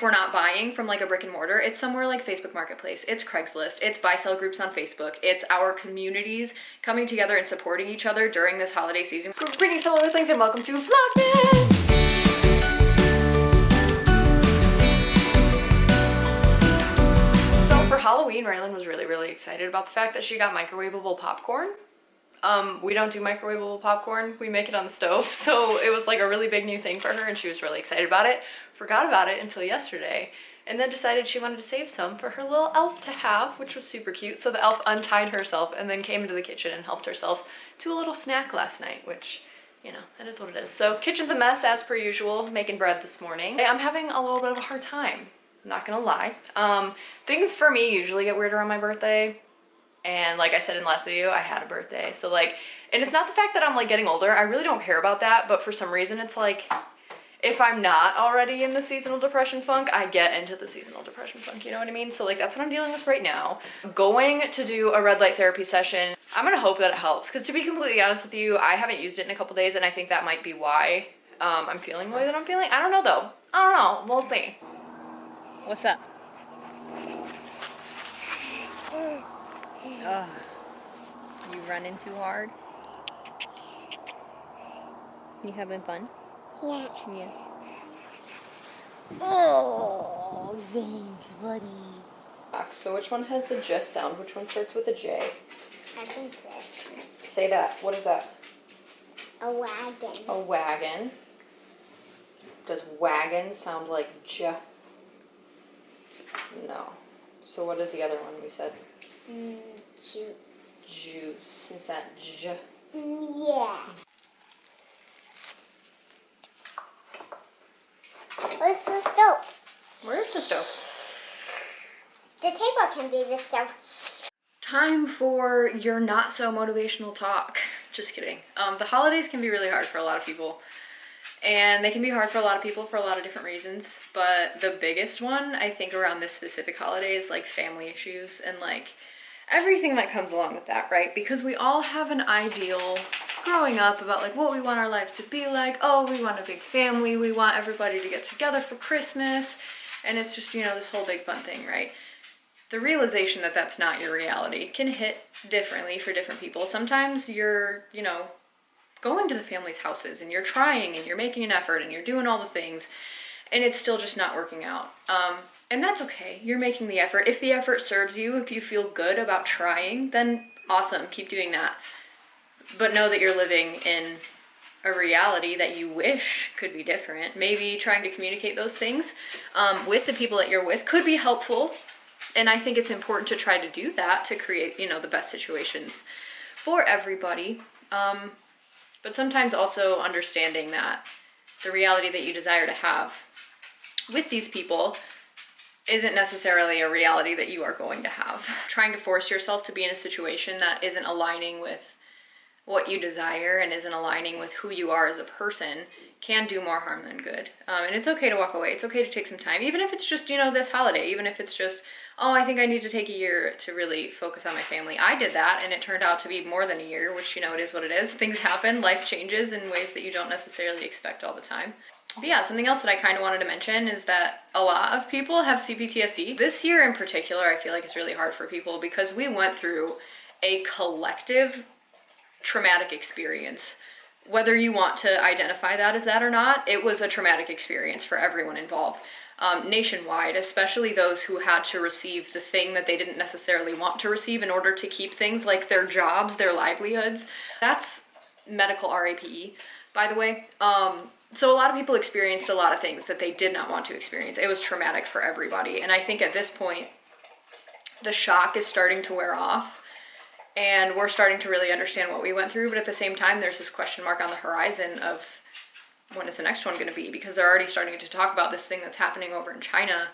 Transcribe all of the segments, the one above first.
if we're not buying from like a brick and mortar, it's somewhere like Facebook Marketplace, it's Craigslist, it's buy-sell groups on Facebook, it's our communities coming together and supporting each other during this holiday season. Greetings to all the things and welcome to Vlogmas! So for Halloween, Rylan was really excited about the fact that she got microwavable popcorn. We don't do microwavable popcorn, we make it on the stove, so it was like a really big new thing for her and she was really excited about it. Forgot about it until yesterday, and then decided she wanted to save some for her little elf to have, which was super cute. So the elf untied herself and then came into the kitchen and helped herself to a little snack last night, which, you know, that is what it is. So kitchen's a mess as per usual, making bread this morning. I'm having a little bit of a hard time, not gonna lie. Things for me usually get weird around my birthday. And like I said in the last video, I had a birthday. So like, and it's not the fact that I'm like getting older, I really don't care about that, but for some reason it's like, if I'm not already in the seasonal depression funk, I get into the seasonal depression funk, you know what I mean? So like, that's what I'm dealing with right now. Going to do a red light therapy session. I'm gonna hope that it helps, because to be completely honest with you, I haven't used it in a couple days, and I think that might be why I'm feeling the way that I'm feeling. I don't know though. I don't know, we'll see. What's up? Ugh. You running too hard? You having fun? Yeah. Yeah. Oh, thanks, buddy. So which one has the J sound? Which one starts with a J? I think this. Say that. What is that? A wagon. A wagon. Does wagon sound like J? No. So what is the other one we said? Juice. Juice. Is that J? Yeah. Where's the stove? Where's the stove? The table can be the stove. Time for your not so motivational talk. Just kidding. The holidays can be really hard for a lot of people. And they can be hard for a lot of people for a lot of different reasons. But the biggest one, I think, around this specific holiday is like family issues and like everything that comes along with that, right? Because we all have an ideal growing up about like what we want our lives to be like. Oh, we want a big family. We want everybody to get together for Christmas. And it's just, you know, this whole big fun thing, right? The realization that that's not your reality can hit differently for different people. Sometimes you're, you know, going to the family's houses and you're trying and you're making an effort and you're doing all the things and it's still just not working out. And that's okay. You're making the effort. If the effort serves you, if you feel good about trying, then awesome, keep doing that. But know that you're living in a reality that you wish could be different. Maybe trying to communicate those things with the people that you're with could be helpful. And I think it's important to try to do that to create, you know, the best situations for everybody. But sometimes also understanding that the reality that you desire to have with these people isn't necessarily a reality that you are going to have. Trying to force yourself to be in a situation that isn't aligning with what you desire and isn't aligning with who you are as a person can do more harm than good. And it's okay to walk away. It's okay to take some time, even if it's just, you know, this holiday, even if it's just, oh, I think I need to take a year to really focus on my family. I did that and it turned out to be more than a year, which, you know, it is what it is. Things happen, life changes in ways that you don't necessarily expect all the time. But yeah, something else that I kind of wanted to mention is that a lot of people have CPTSD. This year in particular, I feel like it's really hard for people because we went through a collective traumatic experience. Whether you want to identify that as that or not, it was a traumatic experience for everyone involved. Nationwide, especially those who had to receive the thing that they didn't necessarily want to receive in order to keep things like their jobs, their livelihoods. That's medical RAPE, by the way. So a lot of people experienced a lot of things that they did not want to experience. It was traumatic for everybody. And I think at this point, the shock is starting to wear off and we're starting to really understand what we went through. But at the same time, there's this question mark on the horizon of when is the next one going to be? Because they're already starting to talk about this thing that's happening over in China,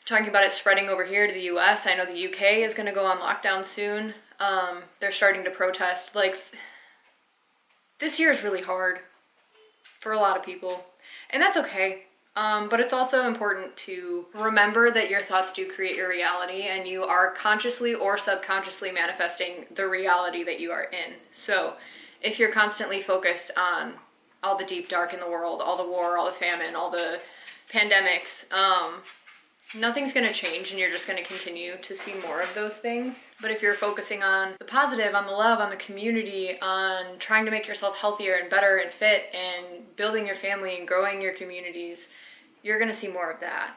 talking about it spreading over here to the US. I know the UK is going to go on lockdown soon. They're starting to protest. Like, this year is really hard for a lot of people, and that's okay. But it's also important to remember that your thoughts do create your reality, and you are consciously or subconsciously manifesting the reality that you are in. So if you're constantly focused on all the deep dark in the world, all the war, all the famine, all the pandemics, nothing's gonna change and you're just gonna continue to see more of those things. But if you're focusing on the positive, on the love, on the community, on trying to make yourself healthier and better and fit and building your family and growing your communities, you're gonna see more of that.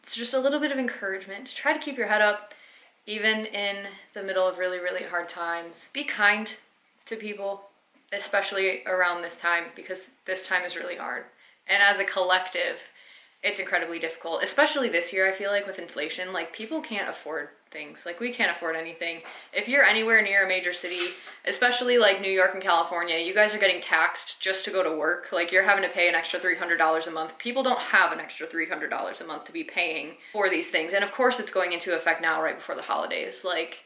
It's just a little bit of encouragement to try to keep your head up even in the middle of really, really hard times. Be kind to people, especially around this time, because this time is really hard. And as a collective, it's incredibly difficult, especially this year. I feel like with inflation, like people can't afford things. Like we can't afford anything. If you're anywhere near a major city, especially like New York and California, you guys are getting taxed just to go to work. Like you're having to pay an extra $300 a month. People don't have an extra $300 a month to be paying for these things. And of course it's going into effect now right before the holidays. Like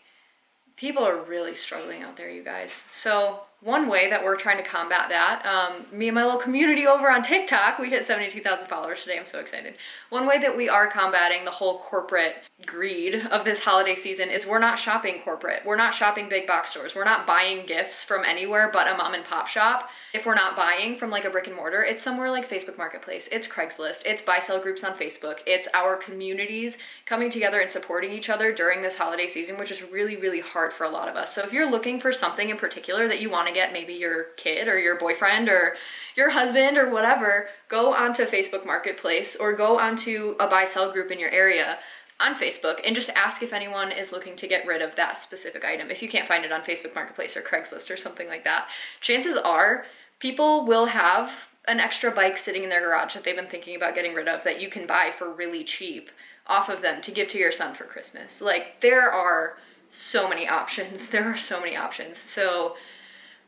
people are really struggling out there, you guys. So one way that we're trying to combat that, me and my little community over on TikTok, we hit 72,000 followers today. I'm so excited. One way that we are combating the whole corporate greed of this holiday season is we're not shopping corporate. We're not shopping big box stores. We're not buying gifts from anywhere but a mom and pop shop. If we're not buying from like a brick and mortar, it's somewhere like Facebook Marketplace, it's Craigslist, it's buy-sell groups on Facebook, it's our communities coming together and supporting each other during this holiday season, which is really, really hard for a lot of us. So if you're looking for something in particular that you want to get maybe your kid or your boyfriend or your husband or whatever, go onto Facebook Marketplace or go onto a buy-sell group in your area on Facebook and just ask if anyone is looking to get rid of that specific item. If you can't find it on Facebook Marketplace or Craigslist or something like that, chances are people will have an extra bike sitting in their garage that they've been thinking about getting rid of that you can buy for really cheap off of them to give to your son for Christmas. Like there are so many options. There are so many options. So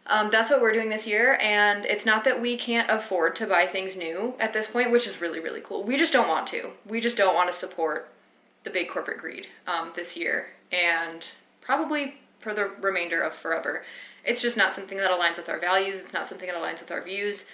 that's what we're doing this year, and it's not that we can't afford to buy things new at this point, which is really, really cool. We just don't want to. We just don't want to support the big corporate greed this year, and probably for the remainder of forever. It's just not something that aligns with our values. It's not something that aligns with our views.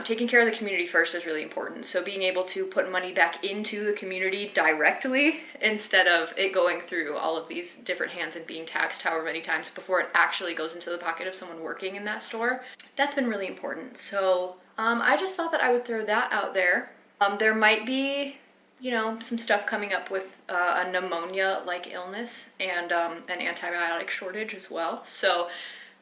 Taking care of the community first is really important. So being able to put money back into the community directly instead of it going through all of these different hands and being taxed however many times before it actually goes into the pocket of someone working in that store, that's been really important. So I just thought that I would throw that out there. There might be, you know, some stuff coming up with a pneumonia-like illness and an antibiotic shortage as well. So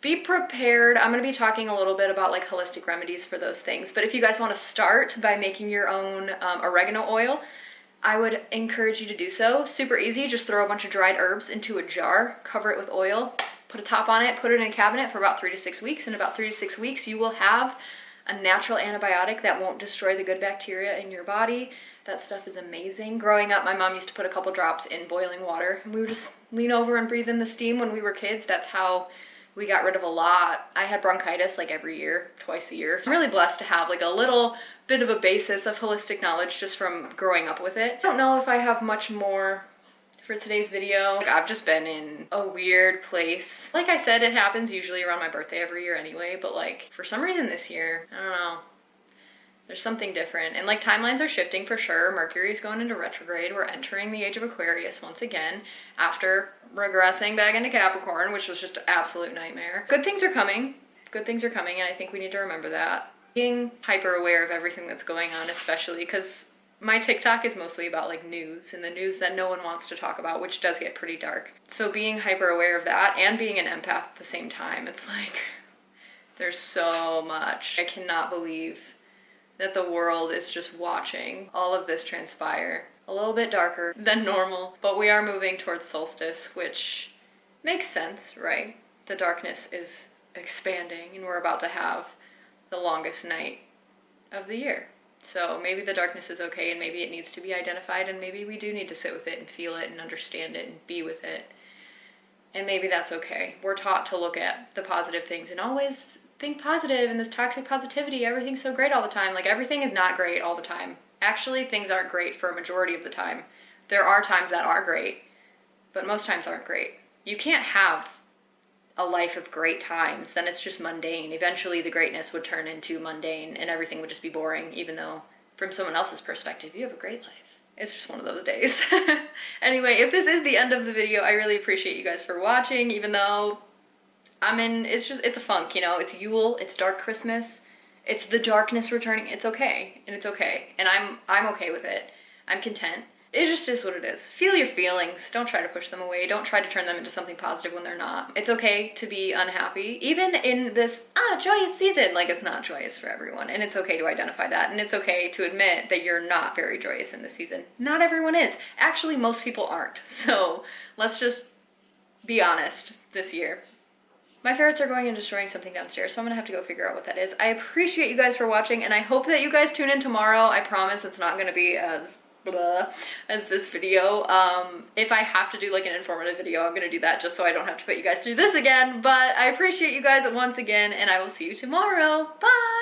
be prepared. I'm going to be talking a little bit about like holistic remedies for those things. But if you guys want to start by making your own oregano oil, I would encourage you to do so. Super easy. Just throw a bunch of dried herbs into a jar, cover it with oil, put a top on it, put it in a cabinet for about 3 to 6 weeks. In about 3 to 6 weeks, you will have a natural antibiotic that won't destroy the good bacteria in your body. That stuff is amazing. Growing up, my mom used to put a couple drops in boiling water, and we would just lean over and breathe in the steam when we were kids. That's how we got rid of a lot. I had bronchitis like every year, twice a year. I'm really blessed to have like a little bit of a basis of holistic knowledge just from growing up with it. I don't know if I have much more for today's video. Like, I've just been in a weird place. Like I said, it happens usually around my birthday every year anyway, but like for some reason this year, I don't know. There's something different. And like timelines are shifting for sure. Mercury's going into retrograde. We're entering the age of Aquarius once again after regressing back into Capricorn, which was just an absolute nightmare. Good things are coming. Good things are coming, and I think we need to remember that. Being hyper aware of everything that's going on, especially because my TikTok is mostly about like news and the news that no one wants to talk about, which does get pretty dark. So being hyper aware of that and being an empath at the same time, it's like there's so much. I cannot believe that the world is just watching all of this transpire. A little bit darker than normal, but we are moving towards solstice, which makes sense, right? The darkness is expanding and we're about to have the longest night of the year. So maybe the darkness is okay and maybe it needs to be identified and maybe we do need to sit with it and feel it and understand it and be with it. And maybe that's okay. We're taught to look at the positive things and always think positive and this toxic positivity, everything's so great all the time. Like everything is not great all the time. Actually, things aren't great for a majority of the time. There are times that are great, but most times aren't great. You can't have a life of great times, then it's just mundane. Eventually the greatness would turn into mundane and everything would just be boring, even though from someone else's perspective, you have a great life. It's just one of those days. Anyway, if this is the end of the video, I really appreciate you guys for watching, even though it's a funk, you know, it's Yule, it's dark Christmas. It's the darkness returning. It's okay, and it's okay. And I'm okay with it. I'm content. It just is what it is. Feel your feelings. Don't try to push them away. Don't try to turn them into something positive when they're not. It's okay to be unhappy, even in this joyous season. Like, it's not joyous for everyone, and it's okay to identify that, and it's okay to admit that you're not very joyous in this season. Not everyone is. Actually, most people aren't. So let's just be honest this year. My ferrets are going and destroying something downstairs, so I'm gonna have to go figure out what that is. I appreciate you guys for watching, and I hope that you guys tune in tomorrow. I promise it's not gonna be as blah as this video. If I have to do like an informative video, I'm gonna do that just so I don't have to put you guys through this again. But I appreciate you guys once again, and I will see you tomorrow. Bye!